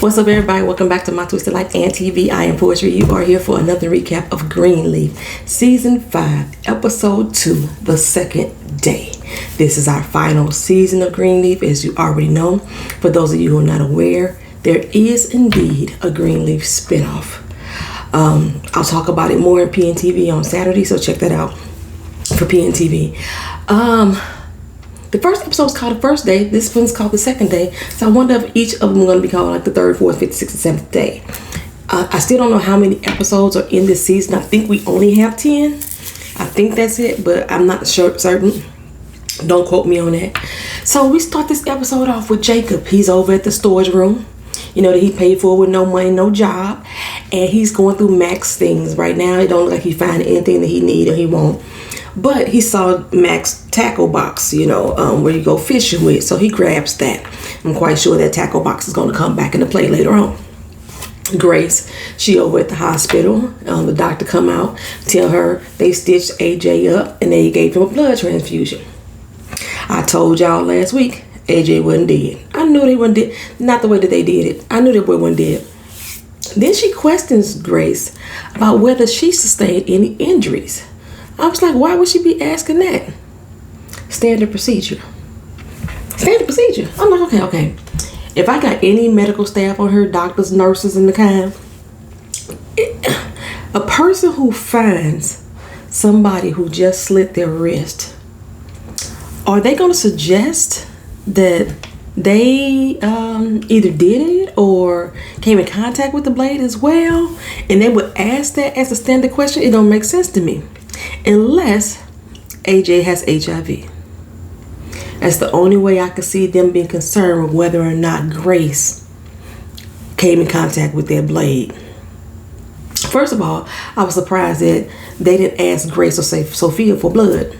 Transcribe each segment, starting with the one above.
What's up, everybody? Welcome back to My Twisted Life and TV. I am Poetry. You are here for another recap of Greenleaf, Season 5, Episode 2, The Second Day. This is our final season of Greenleaf, as you already know. For those of you who are not aware, there is indeed a Greenleaf spinoff. I'll talk about it more in PNTV on Saturday, so check that out for PNTV. The first episode was called The First Day. This one's called The Second Day. So I wonder if each of them are going to be called like the third, fourth, fifth, sixth, and seventh day. I still don't know how many episodes are in this season. I think we only have 10. I think that's it, but I'm not certain. Don't quote me on that. So we start this episode off with Jacob. He's over at the storage room, that he paid for with no money, no job. And he's going through Max things right now. It don't look like he find anything that he need or he won't. But he saw Mac's tackle box, where you go fishing with. So he grabs that. I'm quite sure that tackle box is going to come back into play later on. Grace, she over at the hospital. The doctor come out, tell her they stitched AJ up and they gave him a blood transfusion. I told y'all last week, AJ wasn't dead. I knew they wasn't dead. Not the way that they did it. I knew that boy wasn't dead. Then she questions Grace about whether she sustained any injuries. I was like, why would she be asking that? Standard procedure. Standard procedure. I'm like, okay. If I got any medical staff on her, doctors, nurses, and the kind, a person who finds somebody who just slit their wrist, are they going to suggest that they either did it or came in contact with the blade as well? And they would ask that as a standard question? It don't make sense to me. Unless AJ has HIV. That's the only way I could see them being concerned with whether or not Grace came in contact with their blade. First of all, I was surprised that they didn't ask Grace or say Sophia for blood.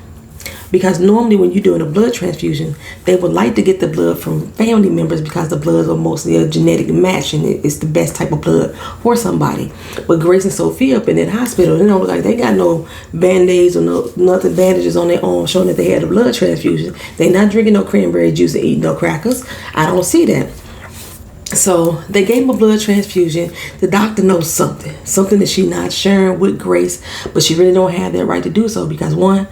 Because normally when you're doing a blood transfusion, they would like to get the blood from family members because the bloods are mostly a genetic match and it's the best type of blood for somebody. But Grace and Sophia up in that hospital, like they got no band-aids or nothing bandages on their arm showing that they had a blood transfusion. They not drinking no cranberry juice and eating no crackers. I don't see that. So they gave him a blood transfusion. The doctor knows something that she's not sharing with Grace, but she really don't have that right to do so because one,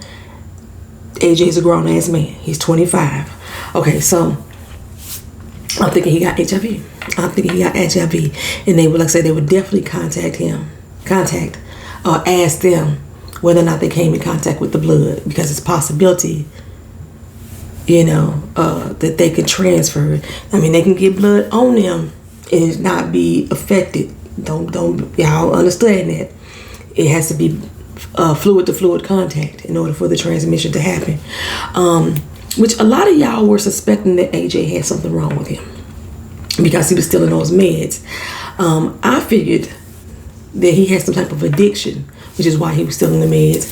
AJ's a grown-ass man. He's 25. Okay, so I'm thinking he got HIV. And they would, like I said, they would definitely ask them whether or not they came in contact with the blood because it's a possibility, that they can transfer it. I mean, they can get blood on them and not be affected. Don't y'all understand that? It has to be fluid-to-fluid contact in order for the transmission to happen. Which a lot of y'all were suspecting that AJ had something wrong with him because he was still in those meds. I figured that he had some type of addiction, which is why he was still in the meds.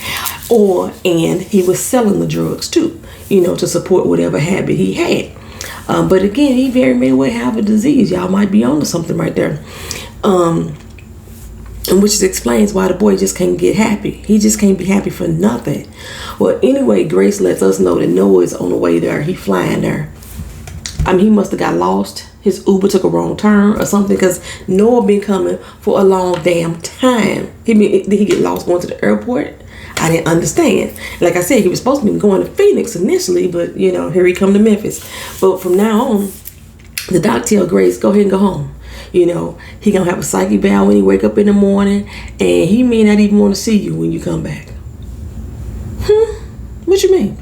And he was selling the drugs too, to support whatever habit he had. But again, he very may well have a disease. Y'all might be on to something right there. And which explains why the boy just can't get happy. He just can't be happy for nothing. Well, anyway, Grace lets us know that Noah is on the way there. He flying there. I mean, he must have got lost. His Uber took a wrong turn or something because Noah been coming for a long damn time. Did he get lost going to the airport? I didn't understand. Like I said, he was supposed to be going to Phoenix initially, but, here he come to Memphis. But from now on, the doc tell Grace, go ahead and go home. He gonna have a psyche bow when he wake up in the morning, and he may not even want to see you when you come back. What you mean?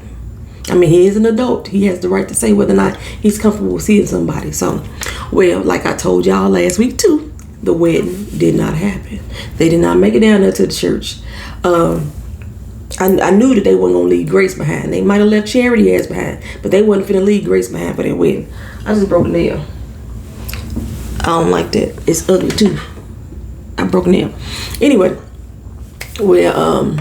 I mean, he is an adult. He has the right to say whether or not he's comfortable with seeing somebody. So, well, like I told y'all last week too, the wedding did not happen. They did not make it down there to the church. I knew that they weren't gonna leave Grace behind. They might have left Charity ass behind, but they wasn't finna leave Grace behind for their wedding. I just broke a nail. I don't like that. It's ugly too. I broke a nail. Anyway, well,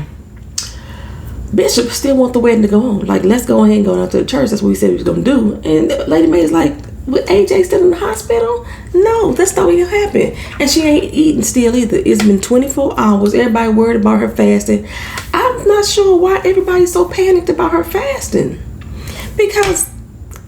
Bishop still want the wedding to go on. Like, let's go ahead and go down to the church. That's what we said we was gonna do. And Lady Mae is like, with AJ still in the hospital? No, that's not gonna happen. And she ain't eating still either. It's been 24 hours. Everybody worried about her fasting. I'm not sure why everybody's so panicked about her fasting. Because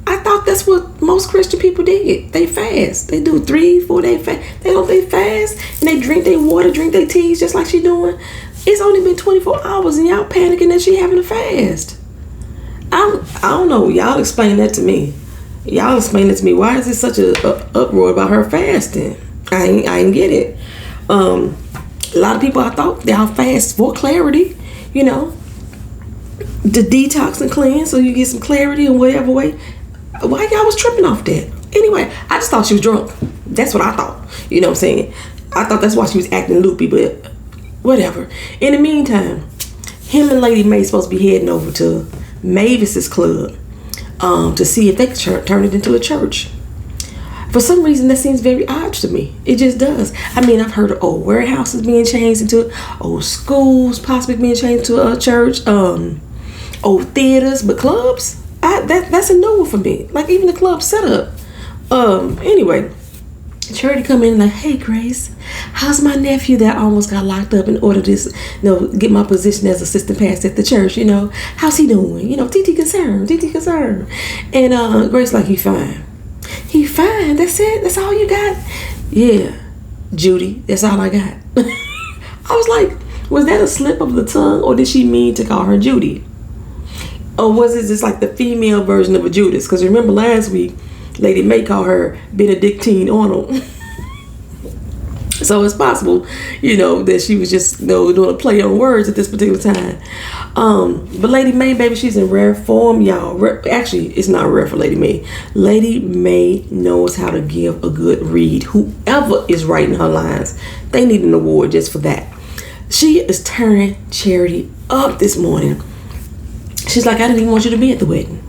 I thought that's what most Christian people did. They fast. They do 3-4 day fast. They fast and they drink their water, drink their teas just like she doing. It's only been 24 hours and y'all panicking that she having a fast. I don't know. Y'all explain that to me. Y'all explain it to me. Why is it such a uproar about her fasting? I ain't get it. A lot of people, I thought they'll fast for clarity, you know, to detox and cleanse so you get some clarity in whatever way. Why y'all was tripping off that? Anyway, I just thought she was drunk. That's what I thought. You know what I'm saying? I thought that's why she was acting loopy, but whatever. In the meantime, him and Lady May supposed to be heading over to Mavis's club to see if they could turn it into a church. For some reason, that seems very odd to me. It just does. I mean, I've heard of old warehouses being changed into old schools, possibly being changed to a church, old theaters, but clubs, that's a no for me. Like even the club setup. Anyway, Charity come in like, hey Grace, how's my nephew that almost got locked up in order to, get my position as assistant pastor at the church? How's he doing? TT concerned. And Grace like, he fine. He fine. That's it. That's all you got. Yeah, Judy. That's all I got. I was like, was that a slip of the tongue, or did she mean to call her Judy? Or was it just like the female version of a Judas? Because remember last week, Lady May called her Benedictine Arnold. So it's possible, that she was just doing a play on words at this particular time. But Lady May, baby, she's in rare form, y'all. Actually, it's not rare for Lady May. Lady May knows how to give a good read. Whoever is writing her lines, they need an award just for that. She is turning Charity up this morning. She's like, I didn't even want you to be at the wedding.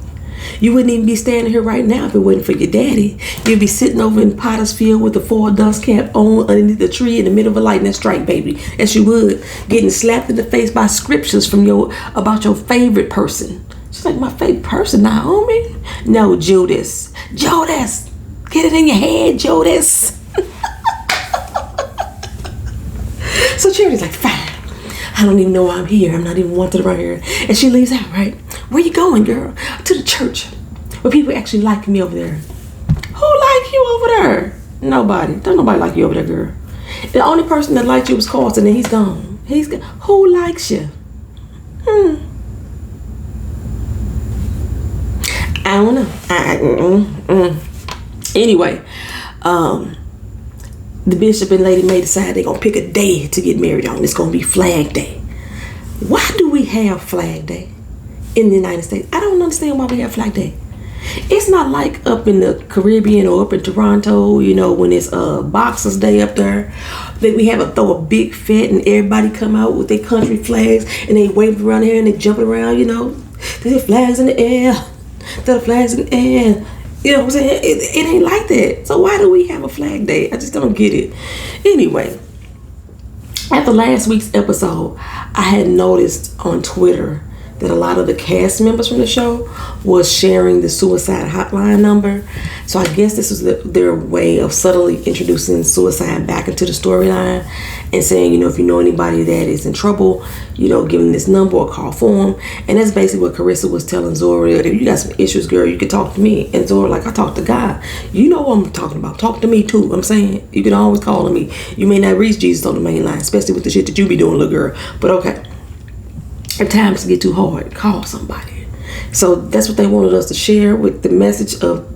You wouldn't even be standing here right now if it wasn't for your daddy. You'd be sitting over in Pottersfield with the 4 dust cap on underneath the tree in the middle of a lightning strike, baby. As you would, getting slapped in the face by scriptures about your favorite person. She's like, my favorite person, Naomi? No, Judas. Judas! Get it in your head, Judas. So Charity's like, fine. I don't even know why I'm here. I'm not even wanted around here. And she leaves out, right? Where you going, girl? To the church. Where people actually like me over there. Who like you over there? Nobody. Don't nobody like you over there, girl. The only person that liked you was Carlton, and he's gone. Who likes you? I don't know. Anyway, the bishop and Lady May decide they're going to pick a day to get married on. It's going to be Flag Day. Why do we have Flag Day in the United States? I don't understand why we have Flag Day. It's not like up in the Caribbean or up in Toronto, when it's Boxers Day up there, that we have to throw a big fit and everybody come out with their country flags and they wave around here and they jumping around, There's flags in the air. Throw the flags in the air. You know what I'm saying? It ain't like that. So why do we have a Flag Day? I just don't get it. Anyway, after last week's episode, I had noticed on Twitter that a lot of the cast members from the show was sharing the suicide hotline number. So I guess this was their way of subtly introducing suicide back into the storyline and saying, if you know anybody that is in trouble, give them this number or call for them. And that's basically what Kerissa was telling Zora. If you got some issues, girl, you can talk to me. And Zora like, I talk to God. You know what I'm talking about. Talk to me too. I'm saying you can always call on me. You may not reach Jesus on the main line, especially with the shit that you be doing, little girl. But okay. If times get too hard, call somebody. So that's what they wanted us to share with the message of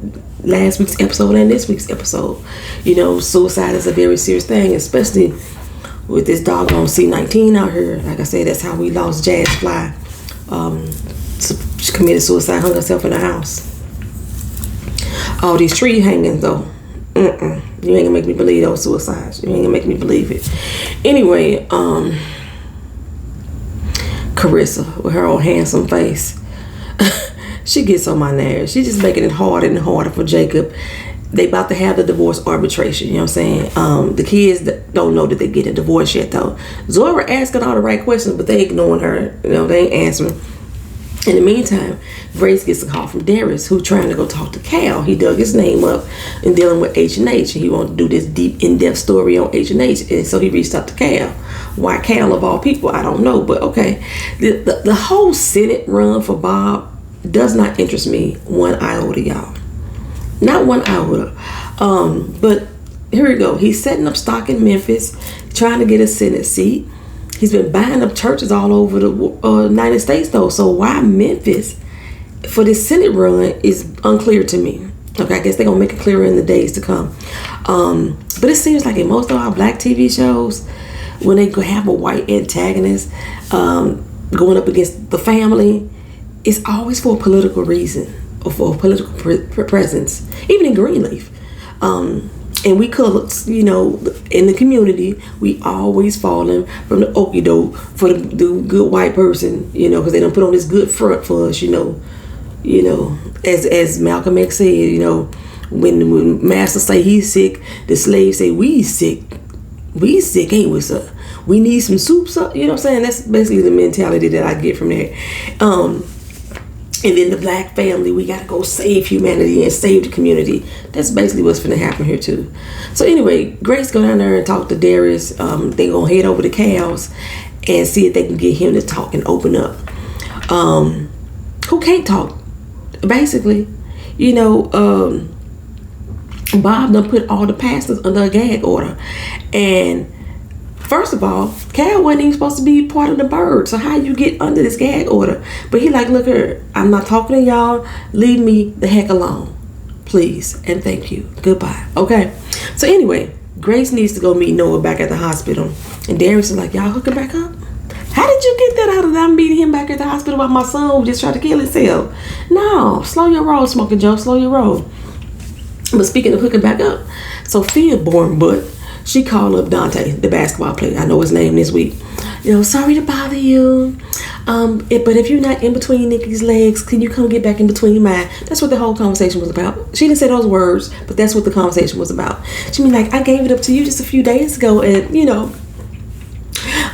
last week's episode and this week's episode. Suicide is a very serious thing, especially with this doggone C-19 out here. Like I said, that's how we lost Jazz Fly. She committed suicide, hung herself in the house. All these tree hangings, though. You ain't gonna make me believe those suicides. You ain't gonna make me believe it. Anyway, Kerissa with her old handsome face. She gets on my nerves. She's just making it harder and harder for Jacob. They about to have the divorce arbitration, you know what I'm saying? The kids don't know that they're getting a divorce yet, though. Zora asking all the right questions, but they ignoring her. They ain't answering. In the meantime, Grace gets a call from Darius, who's trying to go talk to Cal. He dug his name up in dealing with H&H, and he wanted to do this deep, in-depth story on H&H, and so he reached out to Cal. Why Cal of all people, I don't know, but okay. The whole Senate run for Bob does not interest me one iota, y'all. Not 1 iota. But here we go. He's setting up stock in Memphis, trying to get a Senate seat. He's been buying up churches all over the United States, though. So why Memphis for this Senate run is unclear to me. Okay, I guess they're going to make it clearer in the days to come. But it seems like in most of our black TV shows, when they have a white antagonist going up against the family, it's always for a political reason or for a political presence. Even in Greenleaf. And we colors, in the community, we always falling from the okie doke for the good white person, because they don't put on this good front for us, as Malcolm X said, when master say he's sick, the slaves say we sick, ain't we, sir? We need some soup, sir. You know what I'm saying? That's basically the mentality that I get from that. And then the black family, we gotta go save humanity and save the community. That's basically what's gonna happen here too. So anyway, Grace go down there and talk to Darius. They gonna head over to Cal's and see if they can get him to talk and open up. Who can't talk? Basically, Bob done put all the pastors under a gag order. And first of all, Cal wasn't even supposed to be part of the bird. So how you get under this gag order? But he like, look here, I'm not talking to y'all. Leave me the heck alone. Please and thank you. Goodbye. Okay. So anyway, Grace needs to go meet Noah back at the hospital. And Darius is like, y'all hooking back up? How did you get that out of them meeting him back at the hospital about my son who just tried to kill himself? No, slow your roll, Smoking Joe, slow your roll. But speaking of hooking back up, Sophia born butt, she called up Dante, the basketball player. I know his name this week. Sorry to bother you. But if you're not in between Nikki's legs, can you come get back in between mine? That's what the whole conversation was about. She didn't say those words, but that's what the conversation was about. She mean like, I gave it up to you just a few days ago, and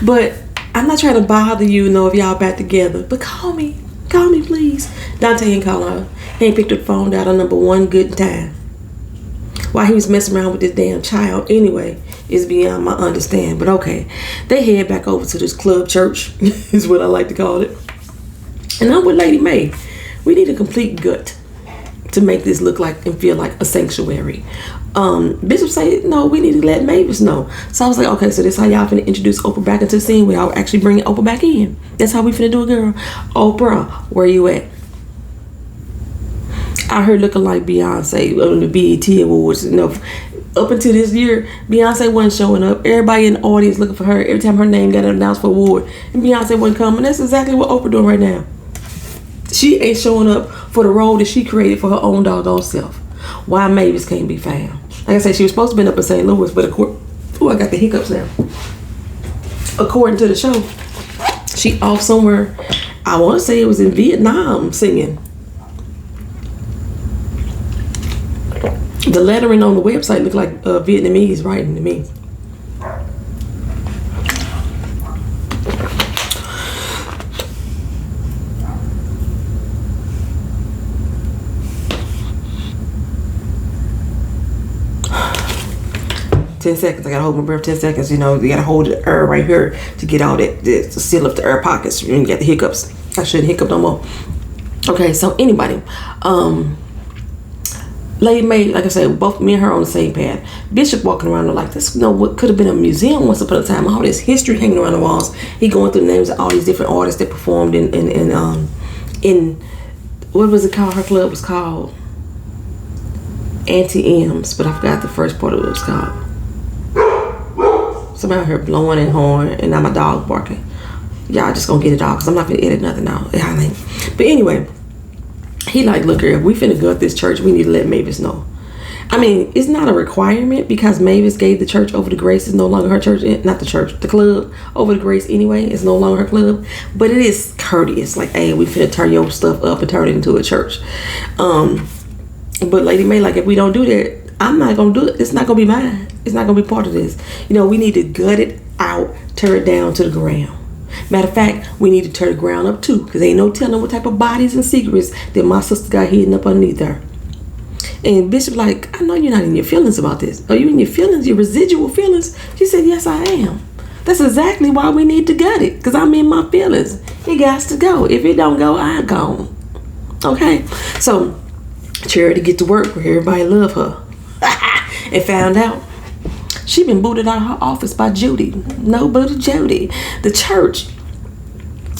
but I'm not trying to bother you, if y'all back together. But call me, please. Dante ain't calling her. He ain't picked up the phone out on number one good time. Why he was messing around with this damn child anyway is beyond my understanding. But okay, they head back over to this club church is what I like to call it. And I'm with Lady May. We need a complete gut to make this look like and feel like a sanctuary. Bishop said, no, we need to let Mavis know. So I was like, okay, so this how y'all finna introduce Oprah back into the scene. We all actually bringing Oprah back in. That's how we finna do it, girl. Oprah, where you at? I heard looking like Beyonce on the BET Awards. Up until this year, Beyonce wasn't showing up. Everybody in the audience looking for her. Every time her name got announced for award, and Beyonce wasn't coming. That's exactly what Oprah doing right now. She ain't showing up for the role that she created for her own doggone self. Why Mavis can't be found? Like I said, she was supposed to be up in St. Louis, but I got the hiccups now. According to the show, she off somewhere. I want to say it was in Vietnam singing. The lettering on the website looked like Vietnamese writing to me. Seconds. I gotta hold my breath 10 seconds. You gotta hold the air right here to get all that, to seal up the air pockets. You get the hiccups. I shouldn't hiccup no more. Okay, so anybody, Lady May, like I said, both me and her on the same path. Bishop walking around like this, what could have been a museum once upon a time. All this history hanging around the walls. He going through the names of all these different artists that performed in what was it called? Her club was called Auntie M's, but I forgot the first part of what it was called. Somebody out here blowing and horn, and now my dog barking. Y'all just gonna get it all, because I'm not gonna edit nothing out. But anyway, he like, look here, if we finna gut this church, we need to let Mavis know. I mean, it's not a requirement, because Mavis gave the church over to Grace. It's no longer her church, not the church, the club over to Grace anyway. It's no longer her club, but it is courteous. Like, hey, we finna turn your stuff up and turn it into a church. But Lady May, like, if we don't do that, I'm not gonna do it. It's not gonna be mine. It's not gonna be part of this. We need to gut it out, tear it down to the ground. Matter of fact, we need to tear the ground up too, because ain't no telling what type of bodies and secrets that my sister got hidden up underneath her. And Bishop like, I know you're not in your feelings about this. Are you in your feelings, your residual feelings? She said, yes, I am. That's exactly why we need to gut it, because I'm in my feelings. It got to go. If it don't go, I'm gone. Okay? So Charity get to work where everybody love her. And found out she been booted out of her office by Judy. Nobody Judy. The church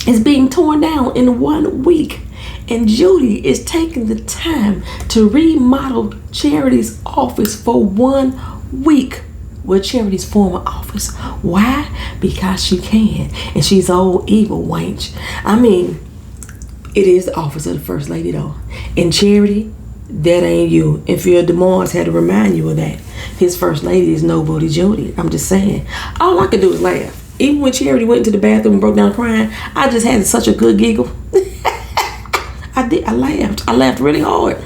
is being torn down in 1 week. And Judy is taking the time to remodel Charity's office for 1 week. With Charity's former office. Why? Because she can. And she's old evil wench. I mean, it is the office of the first lady though. And Charity, that ain't you. And Phil DeMars had to remind you of that. His first lady is nobody Jody. I'm just saying. All I could do is laugh. Even when Charity went into the bathroom and broke down crying, I just had such a good giggle. I did. I laughed. I laughed really hard.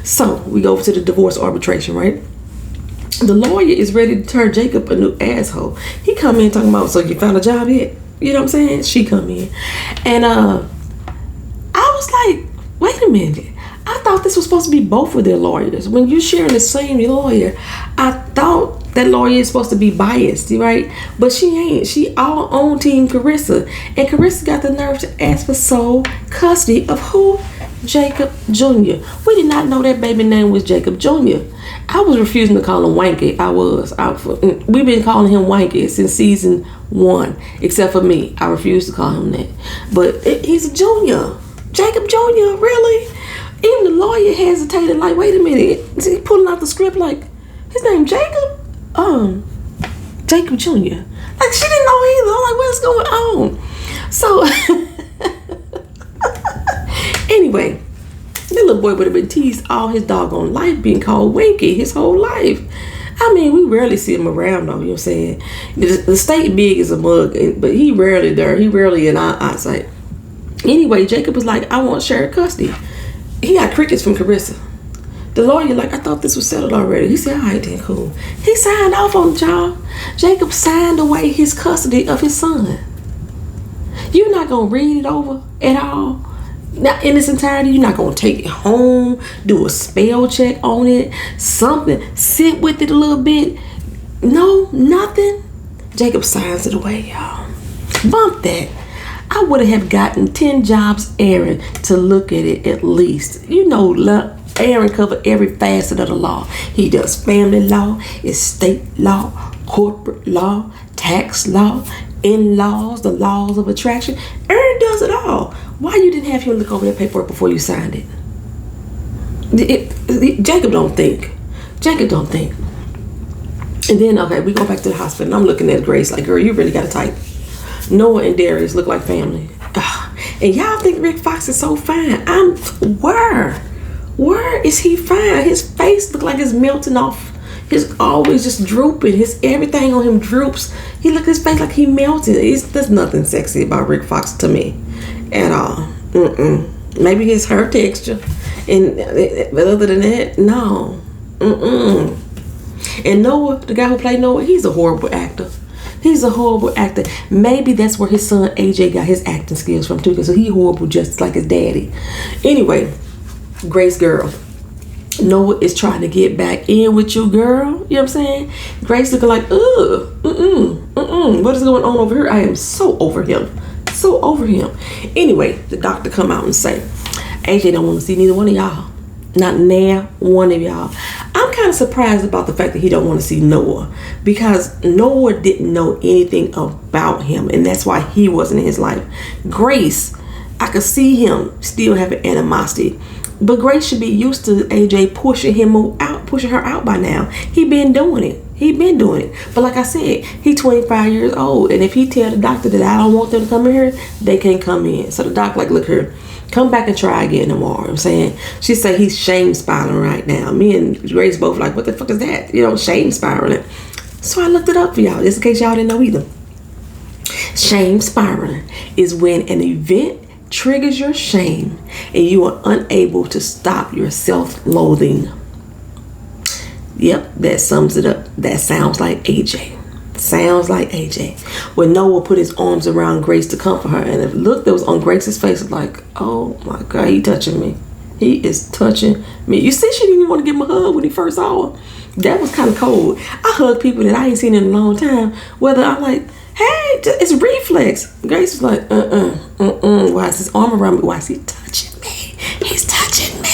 So we go over to the divorce arbitration, right? The lawyer is ready to turn Jacob a new asshole. He come in talking about, so you found a job yet? You know what I'm saying? She come in. And I was like, wait a minute. I thought this was supposed to be both of their lawyers. When you're sharing the same lawyer, I thought that lawyer is supposed to be biased, right? But she ain't. She all on team Kerissa. And Kerissa got the nerve to ask for sole custody of who? Jacob Jr. We did not know that baby name was Jacob Jr. I was refusing to call him Wanky. We've been calling him Wanky since season 1, except for me. I refuse to call him that. But he's a junior. Jacob Jr., really? Even the lawyer hesitated, like, wait a minute. Is he pulling out the script like, his name Jacob? Jacob Jr. Like, she didn't know either. I'm like, what's going on? So, anyway, that little boy would have been teased all his doggone life being called Winky his whole life. I mean, we rarely see him around though, you know what I'm saying? The state big as a mug, but he rarely there. He rarely in our eyesight. Anyway, Jacob was like, I want shared custody. He got crickets from Kerissa. The lawyer like, I thought this was settled already. He said, all right then, cool. He signed off on the job. Jacob signed away his custody of his son. You're not going to read it over at all? Now, in its entirety, you're not going to take it home, do a spell check on it, something, sit with it a little bit. No, nothing. Jacob signs it away, y'all. Bump that. I would have gotten 10 jobs Aaron to look at it at least. You know, Aaron covered every facet of the law. He does family law, estate law, corporate law, tax law, in-laws, the laws of attraction. Aaron does it all. Why you didn't have him look over that paperwork before you signed it? Jacob don't think. Jacob don't think. And then, okay, we go back to the hospital. And I'm looking at Grace like, girl, you really got to type. Noah and Darius look like family. Ugh. And y'all think Rick Fox is so fine. Where is he fine? His face look like it's melting off. He's always just drooping. Everything on him droops. He look at his face like he melted. There's nothing sexy about Rick Fox to me at all. Maybe his hair texture. But other than that, no. And Noah, the guy who played Noah, he's a horrible actor. He's a horrible actor. Maybe that's where his son AJ got his acting skills from too, because he's horrible just like his daddy. Anyway, Grace girl. Noah is trying to get back in with you, girl. You know what I'm saying? Grace looking like, what is going on over here? I am so over him. So over him. Anyway, the doctor come out and say, AJ don't want to see neither one of y'all. Not now one of y'all. I'm kind of surprised about the fact that he don't want to see Noah, because Noah didn't know anything about him, and that's why he wasn't in his life. Grace, I could see him still having animosity, but Grace should be used to AJ pushing her out by now. He been doing it. But like I said, he's 25 years old, and if he tell the doctor that I don't want them to come in here, they can't come in. So the doctor like, look here, come back and try again tomorrow. I'm saying, she said he's shame spiraling right now. Me and Grace both like, what the fuck is that? You know, shame spiraling. So I looked it up for y'all, just in case y'all didn't know either. Shame spiraling is when an event triggers your shame and you are unable to stop your self-loathing. Yep, that sums it up. That sounds like AJ. Sounds like AJ. When Noah put his arms around Grace to comfort her, and the look that was on Grace's face was like, oh my God, he touching me. He is touching me. You see, she didn't even want to give him a hug when he first saw her. That was kind of cold. I hug people that I ain't seen in a long time. Whether I'm like, hey, it's reflex. Grace was like, why is his arm around me? Why is he touching me? He's touching me.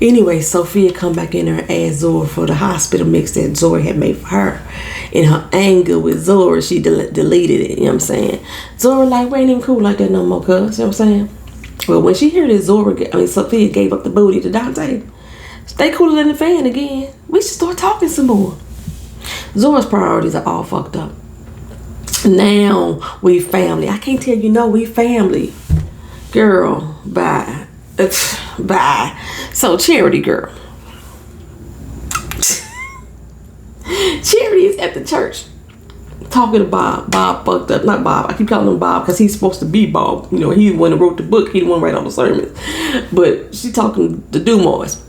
Anyway, Sophia come back in there and ask Zora for the hospital mix that Zora had made for her. In her anger with Zora, she deleted it. You know what I'm saying? Zora like, we ain't even cool like that no more, cuz. You know what I'm saying? Well, when she heard that Sophia gave up the booty to Dante, they cooler than the fan again. We should start talking some more. Zora's priorities are all fucked up. Now we family. I can't tell you no, we family. Girl, bye. Bye. So Charity, girl. Charity is at the church talking to Bob. Bob fucked up. Not Bob. I keep calling him Bob because he's supposed to be Bob. You know, he's the one that wrote the book. He the one write all the sermons. But she talking to Dumas.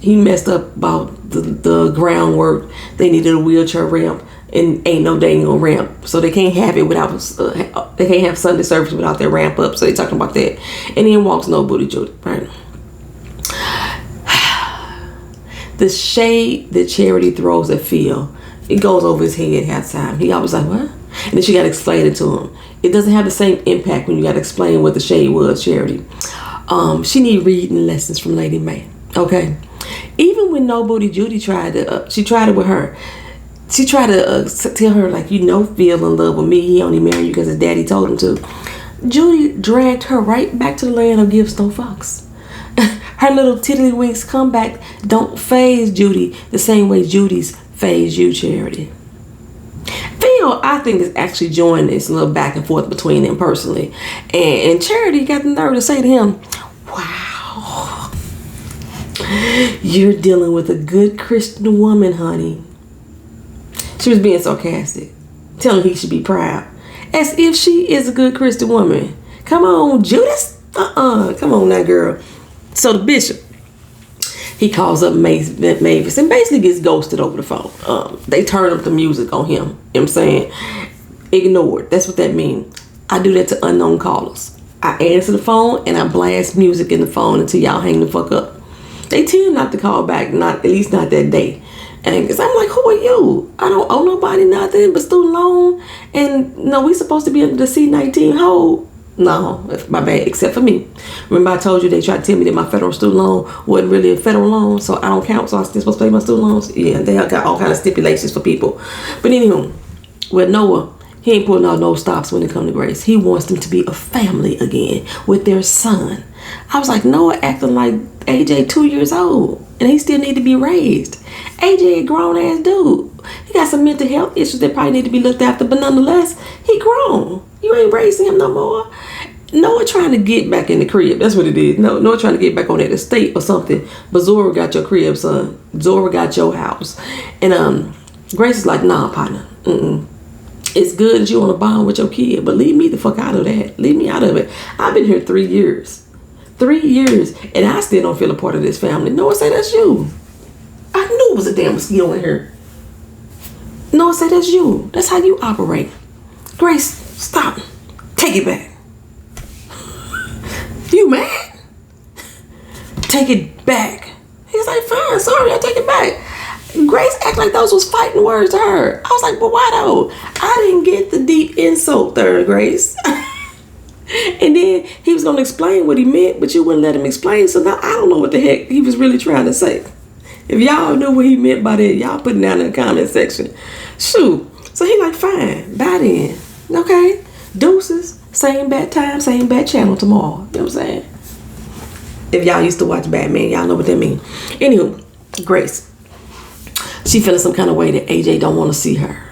He messed up about the groundwork. They needed a wheelchair ramp. And ain't no dang on ramp. So they can't have it without, they can't have Sunday service without their ramp up. So they talking about that. And then walks no booty Judy, right? The shade that Charity throws at Phil, it goes over his head half the time. He always like, what? And then she got to explain it to him. It doesn't have the same impact when you got to explain what the shade was, Charity. She need reading lessons from Lady May, okay? Even when No Booty Judy tried to, she tried it with her. She tried to tell her, like, Phil in love with me. He only married you because his daddy told him to. Judy dragged her right back to the land of gives no fucks. Her little tiddlywinks comeback don't phase Judy the same way Judy's phase you, Charity. Phil, I think, is actually joining this little back and forth between them personally. And Charity got the nerve to say to him, wow, you're dealing with a good Christian woman, honey. She was being sarcastic, telling him he should be proud. As if she is a good Christian woman. Come on, Judas. Come on now, girl. So the bishop, he calls up Mavis and basically gets ghosted over the phone. They turn up the music on him. You know what I'm saying? Ignored. That's what that means. I do that to unknown callers. I answer the phone and I blast music in the phone until y'all hang the fuck up. They tend not to call back, at least not that day. And cause I'm like, who are you? I don't owe nobody nothing but student loan. And no, we supposed to be under the C-19 hold. No, that's my bad, except for me. Remember I told you they tried to tell me that my federal student loan wasn't really a federal loan, so I don't count, so I'm still supposed to pay my student loans? Yeah, they got all kind of stipulations for people. But anywho, with Noah, he ain't putting out no stops when it comes to Grace. He wants them to be a family again with their son. I was like, Noah acting like AJ 2 years old, and he still need to be raised. AJ a grown ass dude. He got some mental health issues that probably need to be looked after, but nonetheless, he grown. You ain't raising him no more. Noah trying to get back in the crib. That's what it is. Noah trying to get back on that estate or something. But Zora got your crib, son. Zora got your house. And Grace is like, nah, partner. It's good that you want to bond with your kid, but leave me the fuck out of that. Leave me out of it. I've been here 3 years. 3 years, and I still don't feel a part of this family. Noah say that's you. I knew it was a damn mosquito in here. Noah say that's you. That's how you operate. Grace, stop. Take it back. You mad? Take it back. He's like, fine, sorry, I'll take it back. Grace act like those was fighting words to her. I was like, but why though? I didn't get the deep insult there, Grace. And then he was going to explain what he meant, but you wouldn't let him explain. So now I don't know what the heck he was really trying to say. If y'all knew what he meant by that, y'all put it down in the comment section. Shoot. So he like, fine, bye then. Okay. Deuces. Same bad time, same bad channel tomorrow. You know what I'm saying? If y'all used to watch Batman, y'all know what that means. Anywho, Grace. She feeling some kind of way that AJ don't want to see her.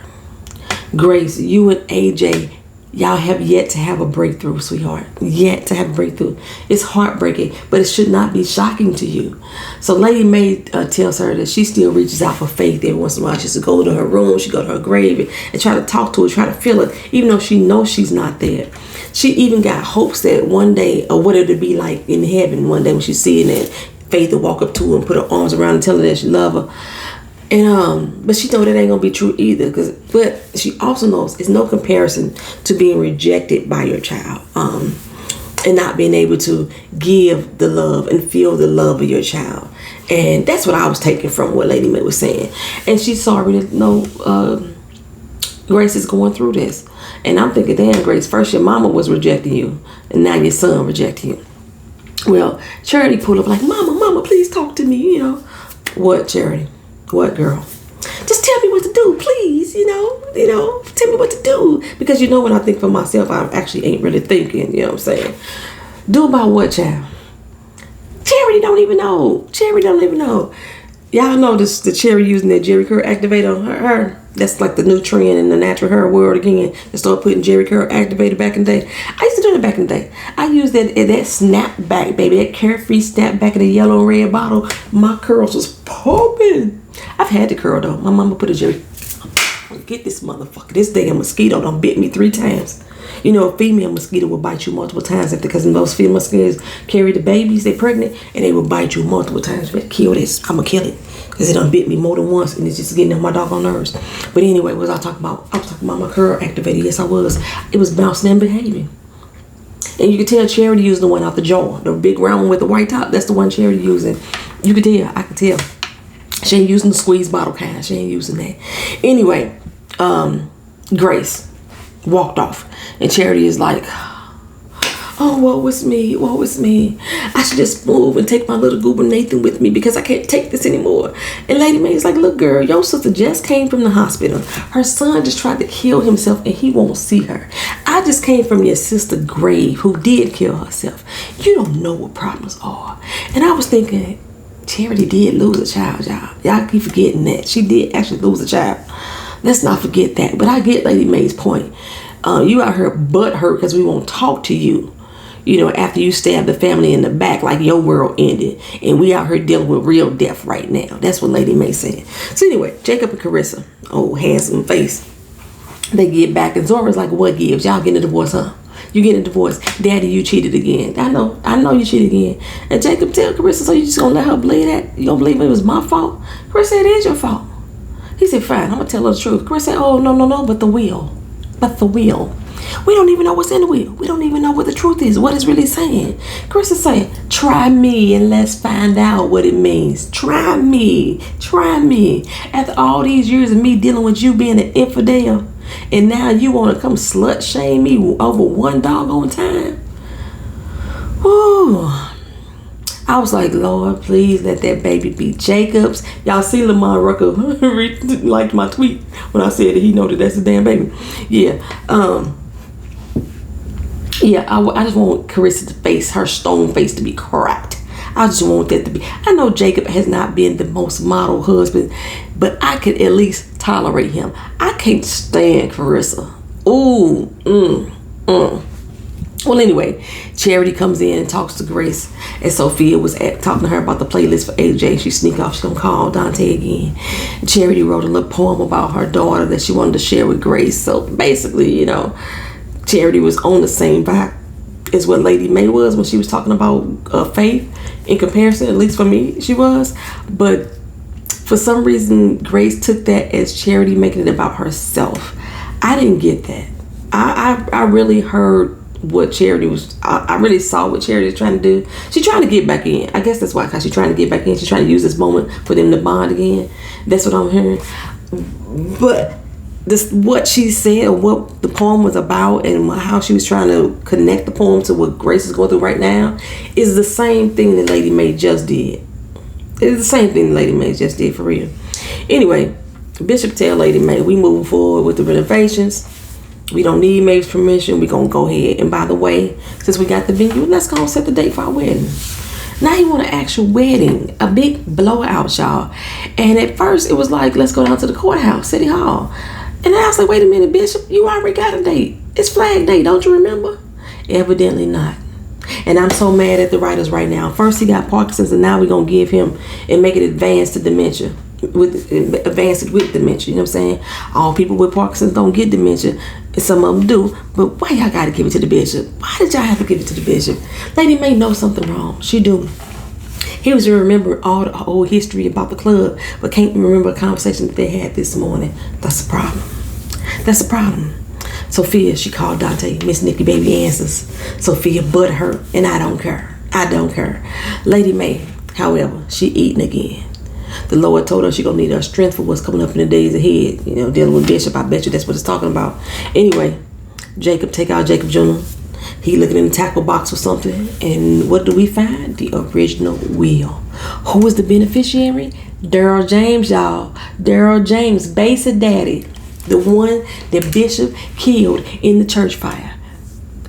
Grace, you and AJ, y'all have yet to have a breakthrough, sweetheart. Yet to have a breakthrough. It's heartbreaking, but it should not be shocking to you. So Lady May tells her that she still reaches out for faith every once in a while. She used to go to her room, she go to her grave and try to talk to her, try to feel her, even though she knows she's not there. She even got hopes that one day, or what it'll be like in heaven one day when she's seeing it, Faith will walk up to her and put her arms around her and tell her that she love her. And but she know that ain't gonna be true either, but she also knows it's no comparison to being rejected by your child, and not being able to give the love and feel the love of your child. And that's what I was taking from what Lady May was saying. And she's sorry that Grace is going through this. And I'm thinking, damn, Grace, first your mama was rejecting you, and now your son rejecting you. Well, Charity pulled up like, Mama, please talk to me, What, Charity? What, girl? Just tell me what to do, please, tell me what to do. Because when I think for myself, I actually ain't really thinking, what I'm saying? Do about what, child? Charity don't even know. Y'all know this, the Cherry using that Jerry curl activator on her. That's like the new trend in the natural hair world again. They started putting Jerry curl activator back in the day. I used to do that back in the day. I used that snapback, baby. That carefree snapback in the yellow and red bottle. My curls was popping. I've had the curl though. My mama put a Jerry. Get this motherfucker. This damn mosquito done bit me 3 times. A female mosquito will bite you multiple times because those female mosquitoes carry the babies, they pregnant, and they will bite you multiple times. But kill this. I'm going to kill it because it done bit me more than once, and it's just getting on my doggone nerves. But anyway, what was I talking about? I was talking about my curl activator. Yes, I was. It was bouncing and behaving. And you could tell Charity used the one out the jar. The big round one with the white top, that's the one Charity using. You could tell. I could tell. She ain't using the squeeze bottle kind. She ain't using that. Anyway, Grace walked off. And Charity is like, oh, woe is me. I should just move and take my little goober Nathan with me because I can't take this anymore. And Lady Mae is like, look, girl, your sister just came from the hospital. Her son just tried to kill himself and he won't see her. I just came from your sister Grave who did kill herself. You don't know what problems are. And I was thinking, Charity did lose a child, y'all. Y'all keep forgetting that. She did actually lose a child. Let's not forget that. But I get Lady Mae's point. You out here butt hurt because we won't talk to you, after you stabbed the family in the back like your world ended. And we out here dealing with real death right now. That's what Lady Mae said. So anyway, Jacob and Kerissa, handsome face, they get back. And Zora's like, what gives? Y'all getting a divorce, huh? You getting a divorce. Daddy, you cheated again. I know you cheated again. And Jacob tell Kerissa, so you just going to let her believe that? You going to believe it was my fault? Kerissa, it is your fault. He said, fine, I'm going to tell her the truth. Kerissa said, oh, no, but the will. We don't even know what's in the will. We don't even know what the truth is, what it's really saying. Chris is saying, try me and let's find out what it means. Try me. After all these years of me dealing with you being an infidel, and now you want to come slut shame me over one doggone time? Woo. I was like, Lord, please let that baby be Jacob's. Y'all see Lamar Rucker liked my tweet when I said that he know that that's a damn baby. Yeah. I just want Carissa's face, her stone face, to be cracked. I just want that to be. I know Jacob has not been the most model husband, but I could at least tolerate him. I can't stand Kerissa. Well, anyway, Charity comes in and talks to Grace, and Sophia was talking to her about the playlist for AJ. She sneak off. She's gonna call Dante again. Charity wrote a little poem about her daughter that she wanted to share with Grace. So basically, Charity was on the same vibe as what Lady Mae was when she was talking about faith. In comparison, at least for me, she was. But for some reason, Grace took that as Charity making it about herself. I didn't get that. I really heard what Charity was. I really saw what Charity was trying to do. She's trying to get back in. I guess that's why, because she's trying to get back in. She's trying to use this moment for them to bond again. That's what I'm hearing. But what she said, or what the poem was about, and how she was trying to connect the poem to what Grace is going through right now, is the same thing that Lady Mae just did. It's the same thing that Lady Mae just did, for real. Anyway, Bishop tell Lady Mae, we moving forward with the renovations. We don't need Mae's permission. We're going to go ahead. And by the way, since we got the venue, let's go and set the date for our wedding. Now you want an actual wedding, a big blowout, y'all. And at first it was like, let's go down to the courthouse, City Hall. And then I was like, wait a minute, Bishop, you already got a date. It's Flag Day, don't you remember? Evidently not. And I'm so mad at the writers right now. First he got Parkinson's, and now we're going to give him and make it advanced to dementia. Advanced with dementia, you know what I'm saying? All people with Parkinson's don't get dementia, and some of them do. But why y'all gotta give it to the bishop? Why did y'all have to give it to the bishop? Lady Mae knows something wrong. She do. He was remember all the old history about the club, but can't remember a conversation that they had this morning. That's the problem. That's the problem. Sophia, she called Dante, Miss Nikki Baby Answers. Sophia butt hurt, and I don't care. I don't care. Lady Mae, however, she eating again. The Lord told her she gonna need her strength for what's coming up in the days ahead. Dealing with Bishop. I bet you that's what it's talking about. Anyway, Jacob, take out Jacob Jr. He looking in the tackle box or something, and what do we find? The original will. Who was the beneficiary? Daryl James, y'all. Daryl James, basic daddy, the one that Bishop killed in the church fire.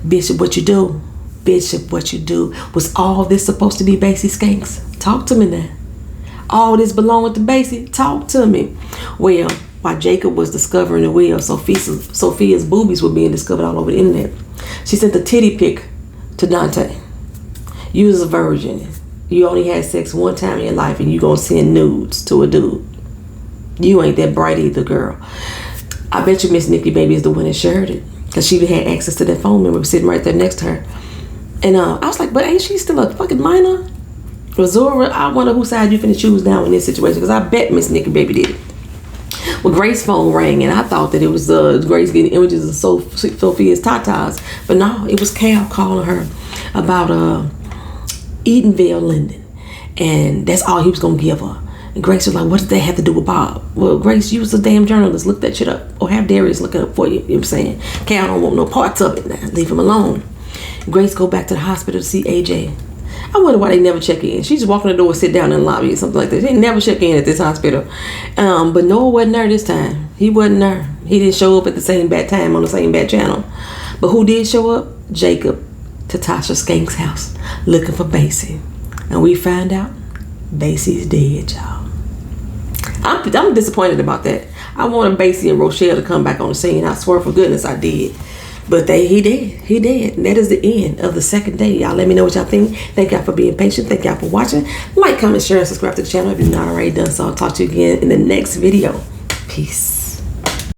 Bishop, what you do? Bishop, what you do? Was all this supposed to be Basie Skanks? Talk to me now. All this belong with the Basie? Talk to me. Well, while Jacob was discovering the will, Sophia's boobies were being discovered all over the internet. She sent a titty pic to Dante. You was a virgin. You only had sex one time in your life, and you gonna send nudes to a dude. You ain't that bright either, girl. I bet you Miss Nikki Baby is the one that shared it, because she had access to that phone number sitting right there next to her. And I was like, but ain't she still a fucking minor? Zora, I wonder whose side you finna choose now in this situation, because I bet Miss Nikki Baby did it. Well, Grace's phone rang, and I thought that it was Grace getting images of Sophia's tatas, but no, it was Cal calling her about Edenvale Linden, and that's all he was gonna give her. And Grace was like, what did that have to do with Bob? Well, Grace, you was a damn journalist. Look that shit up, or have Darius look it up for you. You know what I'm saying? Cal don't want no parts of it now. Leave him alone. Grace go back to the hospital to see AJ. I wonder why they never check in. She just walk in the door, sit down in the lobby or something like that. They never check in at this hospital. But Noah wasn't there this time. He wasn't there. He didn't show up at the same bad time on the same bad channel. But who did show up? Jacob to Tasha Skank's house looking for Basie. And we find out Basie's dead, y'all. I'm disappointed about that. I wanted Basie and Rochelle to come back on the scene. I swear for goodness I did. But he did. And that is the end of the second day. Y'all let me know what y'all think. Thank y'all for being patient. Thank y'all for watching. Like, comment, share, and subscribe to the channel if you've not already done so. I'll talk to you again in the next video. Peace.